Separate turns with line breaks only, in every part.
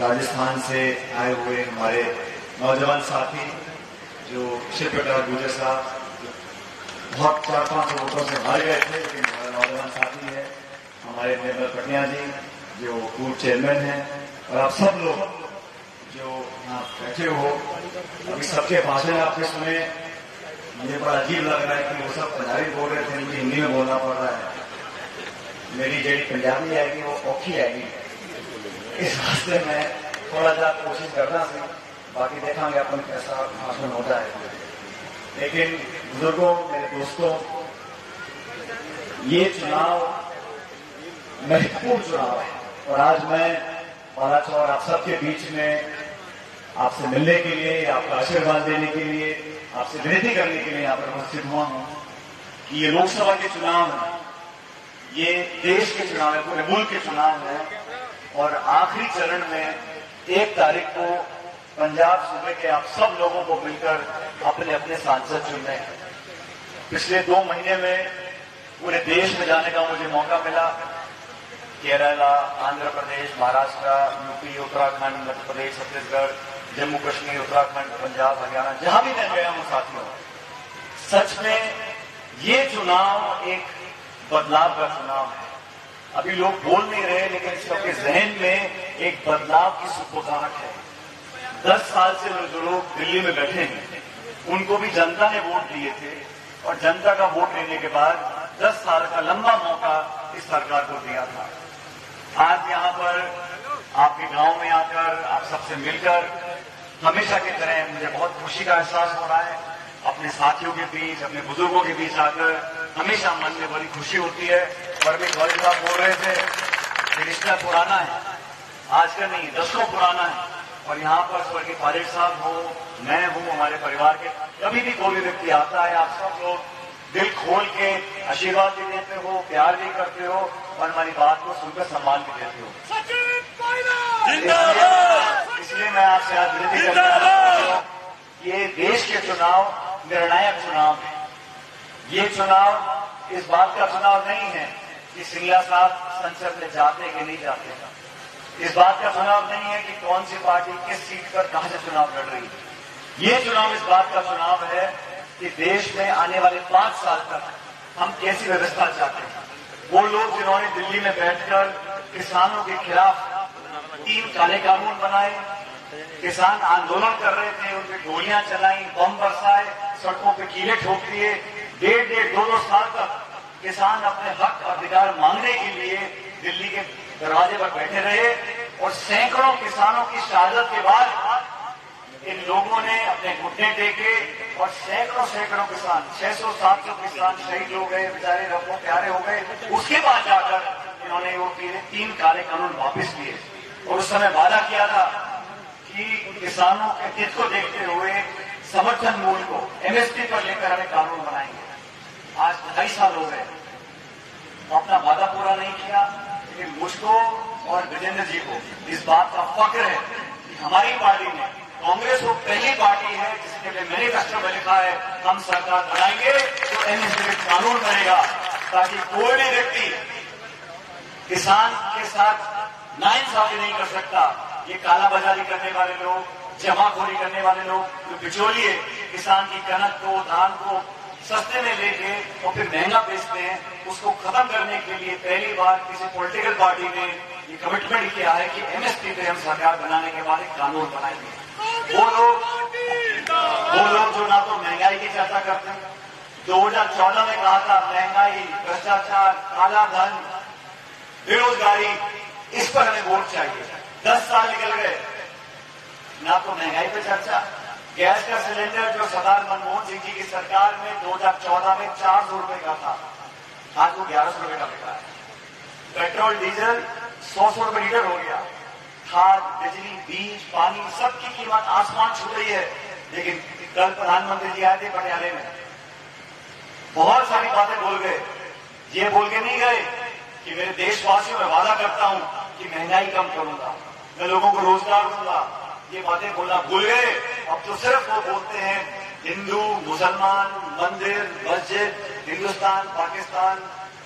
राजस्थान से आए हुए हमारे नौजवान साथी जो शिव प्रकाश गुर्जर साहब बहुत 4-5 वोटों से हार गए थे, लेकिन हमारे नौजवान साथी है हमारे निर्मल पटिया जी जो पूर्व चेयरमैन हैं, और आप सब लोग जो यहाँ बैठे हो। अभी सबके भाषण आपने सुने, मुझे बड़ा अजीब लग रहा है कि वो सब पंजाबी बोल रहे थे, मुझे हिंदी में बोलना पड़ रहा है। मेरी जेडी पंजाबी आएगी वो औखी आएगी, इस वास्ते मैं थोड़ा सा कोशिश करना सी, बाकी देखेंगे अपन कैसा भाषण होता है। लेकिन बुजुर्गों, मेरे दोस्तों, ये चुनाव महत्वपूर्ण चुनाव है और आज मैं बालाचौर आप सबके बीच में आपसे मिलने के लिए, आपका आशीर्वाद देने के लिए, आपसे विनती करने के लिए यहाँ पर उपस्थित हुआ हूं कि ये लोकसभा के चुनाव है, ये देश के चुनाव है, पूरे मुल्क के चुनाव है और आखिरी चरण में 1 तारीख को पंजाब सूबे के आप सब लोगों को मिलकर अपने अपने सांसद चुनने हैं। पिछले 2 महीने में पूरे देश में जाने का मुझे मौका मिला। केरला, आंध्र प्रदेश, महाराष्ट्र, यूपी, उत्तराखंड, मध्य प्रदेश, छत्तीसगढ़, जम्मू कश्मीर, उत्तराखंड, पंजाब, हरियाणा, जहां भी मैं गया हूं साथियों, सच में ये चुनाव एक बदलाव का चुनाव है। अभी लोग बोल नहीं रहे, लेकिन सबके जहन में एक बदलाव की सुगबुगाहट है। 10 साल से जो लोग दिल्ली में बैठे हैं, उनको भी जनता ने वोट दिए थे और जनता का वोट लेने के बाद 10 साल का लंबा मौका इस सरकार को दिया था। आज यहां पर आपके गांव में आकर आप सबसे मिलकर हमेशा की तरह मुझे बहुत खुशी का एहसास हो रहा है। अपने साथियों के बीच, अपने बुजुर्गों के बीच आकर हमेशा मन में बड़ी खुशी होती है। परमित गौरी साहब बोल रहे थे कि रिश्ता पुराना है, आज का नहीं, दशकों पुराना है। और यहाँ पर स्वर्गीय पारिक साहब हो, मैं हूँ, हमारे परिवार के कभी भी कोई व्यक्ति आता है, आप सब लोग दिल खोल के आशीर्वाद भी देते हो, प्यार भी करते हो और हमारी बात को सुनकर सम्मान भी देते हो। इसलिए मैं आपसे आज विनती करता हूं, ये देश के चुनाव निर्णायक चुनाव है। ये चुनाव इस बात का चुनाव नहीं है कि सिंगला साहब संसद में जाते कि नहीं जाते। इस बात का चुनाव नहीं है कि कौन सी पार्टी किस सीट पर कहां से चुनाव लड़ रही है। ये चुनाव इस बात का चुनाव है कि देश में आने वाले 5 साल तक हम कैसी व्यवस्था चाहते हैं। वो लोग जिन्होंने दिल्ली में बैठकर किसानों के खिलाफ 3 काले कानून बनाए, किसान आंदोलन कर रहे थे, उन पर गोलियां चलाई, बम बरसाए, सड़कों पे कीले ठोक दिए, 1.5, 2 साल तक किसान अपने हक अधिकार मांगने के लिए दिल्ली के दरवाजे पर बैठे रहे और सैकड़ों किसानों की शहादत के बाद इन लोगों ने अपने घुटने टेके और सैकड़ों किसान, 600-700 किसान शहीद हो गए, बेचारे रब्बों प्यारे हो गए। उसके बाद जाकर इन्होंने वो 3 काले कानून वापस लिए और उस समय वादा किया था कि किसानों के हित को देखते हुए समर्थन मूल्य को एमएसपी पर लेकर हमें कानून बनाएंगे। आज 2.5 साल हो गए, अपना वादा पूरा नहीं किया, लेकिन मुझको और विजेंद्र जी को इस बात का फख्र है कि हमारी पार्टी ने, कांग्रेस वो पहली पार्टी है जिसने मैनिफेस्टो में लिखा है हम सरकार बनाएंगे तो एमएसपी कानून बनेगा, ताकि कोई भी व्यक्ति किसान के साथ नाइंसाफी नहीं कर सकता। ये कालाबाजारी करने वाले लोग, जमाखोरी करने वाले लोग, जो बिचौलिए किसान की कनक को, धान को सस्ते में लेके और फिर महंगा बेचते हैं, उसको खत्म करने के लिए पहली बार किसी पॉलिटिकल पार्टी ने ये कमिटमेंट किया है कि एमएसपी पे हम सरकार बनाने के बाद एक कानून बनाएंगे। वो लोग जो ना तो महंगाई की चर्चा करते हैं, 2014 में कहा था महंगाई, भ्रष्टाचार, काला धन, बेरोजगारी, इस पर हमें वोट चाहिए। 10 साल निकल गए, ना तो महंगाई पर चर्चा। गैस का सिलेंडर जो सरदार मनमोहन सिंह जी की सरकार में 2014 में 400 रुपए का था, आज वो 1100 रुपए का बिका है। पेट्रोल डीजल 100 रुपए लीटर हो गया। खाद, बिजली, बीज, पानी, सबकी कीमत आसमान छू रही है। लेकिन कल प्रधानमंत्री जी आए थे पटियाले में, बहुत सारी बातें बोल गए। ये बोल के नहीं गए कि मेरे देशवासियों में वादा करता हूं कि महंगाई कम करूंगा, मैं लोगों को रोजगार दूंगा। ये बातें बोलना भूल गए। अब तो सिर्फ वो बोलते हैं हिंदू, मुसलमान, मंदिर, मस्जिद, हिंदुस्तान, पाकिस्तान,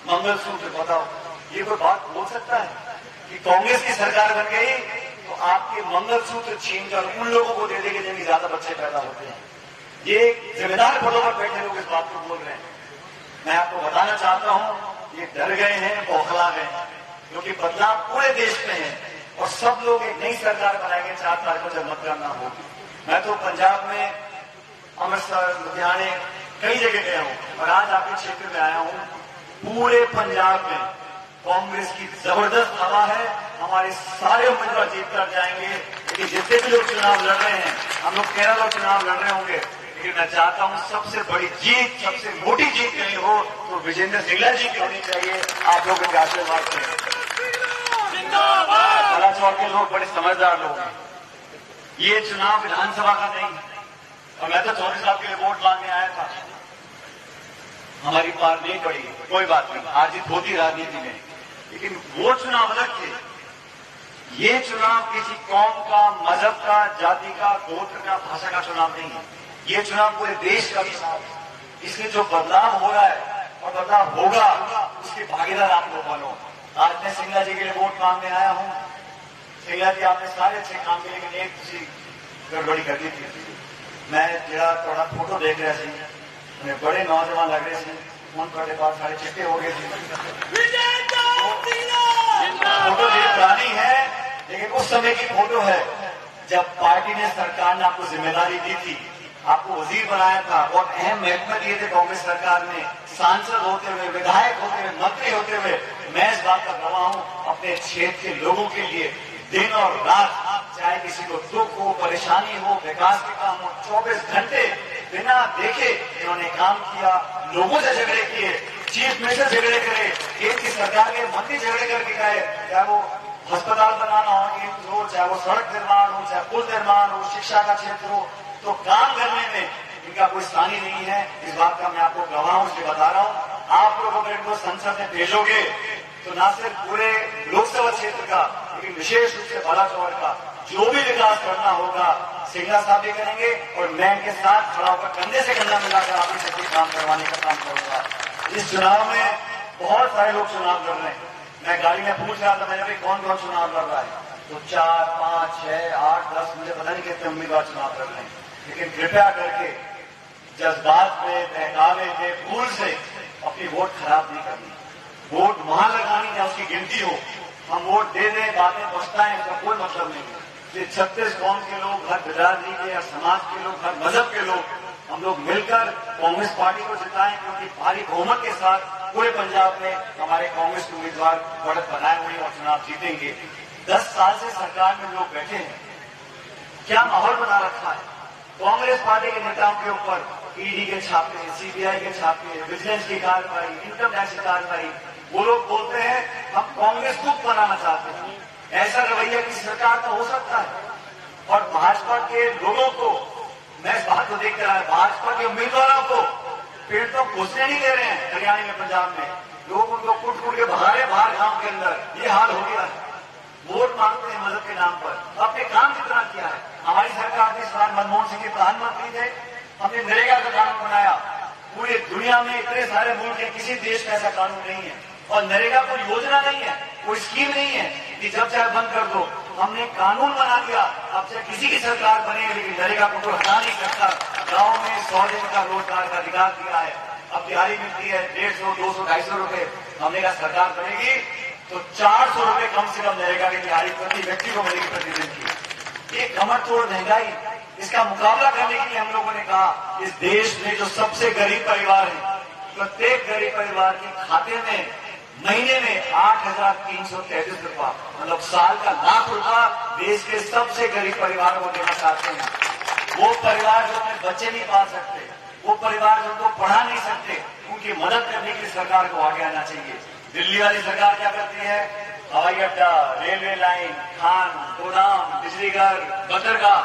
मंगलसूत्र। बताओ, ये कोई बात बोल सकता है कि कांग्रेस की सरकार बन गई तो आपके मंगलसूत्र छीनकर उन लोगों को दे देंगे जिनके ज्यादा बच्चे पैदा होते हैं। ये जिम्मेदार पदों पर बैठे लोग इस बात को बोल रहे हैं। मैं आपको बताना चाहता हूं, ये डर गए हैं, बौखला गए हैं, क्योंकि बदलाव पूरे देश में है और सब लोग एक नई सरकार बनाएंगे 4 तारीख को जब मतगणना होगी। मैं तो पंजाब में अमृतसर, लुधियाने कई जगह गया हूं और आज आपके क्षेत्र में आया हूं। पूरे पंजाब में कांग्रेस की जबरदस्त हवा है। हमारे सारे उम्मीदवार जीत कर जाएंगे, लेकिन जितने भी लोग चुनाव लड़ रहे हैं, हम लोग 13 लोग चुनाव लड़ रहे होंगे, लेकिन मैं चाहता हूं सबसे बड़ी जीत, सबसे मोटी जीत कहीं हो तो विजेंद्र सिंगला जी की होनी चाहिए। आप लोगों के आशीर्वाद से। बलाचौर के लोग बड़े समझदार लोग हैं। ये चुनाव विधानसभा का नहीं है और मैं तो 24 साल के लिए वोट मांगने आया था। हमारी पार नहीं पड़ी, कोई बात नहीं, आज जीत होती राजनीति में, लेकिन वो चुनाव अलग थे। ये चुनाव किसी कौम का, मजहब का, जाति का, गोत्र का, भाषा का चुनाव नहीं है। ये चुनाव पूरे देश का चुनाव है। इसलिए जो बदलाव हो रहा है और बदलाव होगा, उसके भागीदार आप लोग बनो। आज मैं सिंगला जी के लिए वोट मांगने आया हूं। सिंगला जी आपने सारे अच्छे काम किए, लेकिन एक किसी गड़बड़ी कर दी थी। मैं जरा थोड़ा फोटो देख रहा थे, उन्हें बड़े नौजवान लग रहे थे, उन थोड़े बाद सारे चिट्टे हो गए थे। फोटो ये पुरानी है, लेकिन उस समय की फोटो है जब पार्टी ने, सरकार ने आपको जिम्मेदारी दी थी, आपको वजीर बनाया था, बहुत अहम महत्व दिए थे कांग्रेस सरकार ने, सांसद होते हुए, विधायक होते हुए, मंत्री होते हुए। मैं इस बात का गवाह हूं, अपने क्षेत्र के लोगों के लिए दिन और रात, चाहे किसी को दुख हो, परेशानी हो, विकास के काम हो, 24 घंटे बिना देखे इन्होंने काम किया। लोगों से झगड़े किए, चीफ मिनिस्टर झगड़े करे, केंद्र की सरकार के मंत्री झगड़े करके गए, चाहे वो अस्पताल बनाना हो, चाहे वो सड़क निर्माण हो, चाहे पुल निर्माण हो, शिक्षा का क्षेत्र हो, तो काम करने में इनका कोई स्थानीय नहीं है। इस बात का मैं आपको गवाह हूं, इसलिए बता रहा हूं। आप लोग अगर इनको संसद में भेजोगे तो न सिर्फ पूरे लोकसभा क्षेत्र का, लेकिन विशेष रूप से बलाचौर का जो भी विकास करना होगा, सिंगला साहब भी करेंगे और मैं इनके साथ खड़ा होकर कंधे से कंधा मिलाकर आपकी सबकी काम करवाने का काम करूंगा। इस चुनाव में बहुत सारे लोग चुनाव लड़ रहे हैं। मैं गाड़ी में पूछ रहा था, मैंने भाई कौन कौन चुनाव लड़ रहा है, तो 4, 5, 6, 8, 10, मुझे पता नहीं कितने उम्मीदवार चुनाव लड़ रहे हैं। लेकिन कृपया करके जज्बात में, बहकावे में, भूल से अपनी वोट खराब नहीं करनी। वोट वहां लगानी जहां उसकी गिनती हो। हम वोट दे दें, बातें पछताएं, इसका कोई मतलब नहीं है। ये 36 कौम के लोग, हर बिरादरी के, हर समाज के लोग, हर मजहब के लोग, हम लोग मिलकर कांग्रेस पार्टी को जिताएं, क्योंकि भारी बहुमत के साथ पूरे पंजाब में हमारे कांग्रेस के उम्मीदवार बढ़त बनाए हुए और चुनाव जीतेंगे। 10 साल से सरकार में लोग बैठे हैं, क्या माहौल बना रखा है। कांग्रेस पार्टी के नेताओं के ऊपर ईडी के छापे, सीबीआई के छापे, विजिलेंस की कार्रवाई, इनकम टैक्स की कार्रवाई। वो लोग बोलते हैं हम कांग्रेस को बनाना चाहते हैं। ऐसा रवैया की सरकार तो हो सकता है। और भाजपा के लोगों को, मैं इस बात को देखकर आया, भाजपा के उम्मीदवारों को पेड़ तो घुसने नहीं दे रहे हैं। हरियाणा में, पंजाब में लोग उनको कुट कुट के बाहर गांव के अंदर, ये हाल हो गया है। वोट मांगते हैं मजहब के नाम पर। अपने काम कितना किया है हमारी सरकार ने। इस बार मनमोहन सिंह के प्रधानमंत्री थे, हमने नरेगा का कानून बनाया। पूरी दुनिया में इतने सारे मुल्क हैं, किसी देश में ऐसा कानून नहीं है। और नरेगा कोई योजना नहीं है, कोई स्कीम नहीं है कि जब चाहे बंद कर दो। हमने कानून बना दिया, अब चाहे किसी की सरकार बने, लेकिन नरेगा को कोई हटा नहीं सकता। गांव में 100 दिन का रोजगार का अधिकार दिया है। अब दिहाड़ी मिलती है 150, 200, 250 रुपए। हमने कहा सरकार बनेगी तो 400 रुपए कम से कम नरेगा की दिहाड़ी प्रति व्यक्ति को मिलेगी प्रतिदिन की। एक कमर तोड़ महंगाई, इसका मुकाबला करने के लिए हम लोगों ने कहा इस देश में जो सबसे गरीब परिवार है, प्रत्येक गरीब परिवार के खाते में महीने में 8,333 रुपया, मतलब साल का लाख रुपया देश के सबसे गरीब परिवार को देना चाहते हैं। वो परिवार जो अपने बच्चे नहीं पाल सकते, वो परिवार जो उनको पढ़ा नहीं सकते, उनकी मदद करने के लिए सरकार को आगे आना चाहिए। दिल्ली वाली सरकार क्या करती है, हवाई अड्डा, रेलवे लाइन, खान, गोदाम, बिजली घर, बंदरगाह,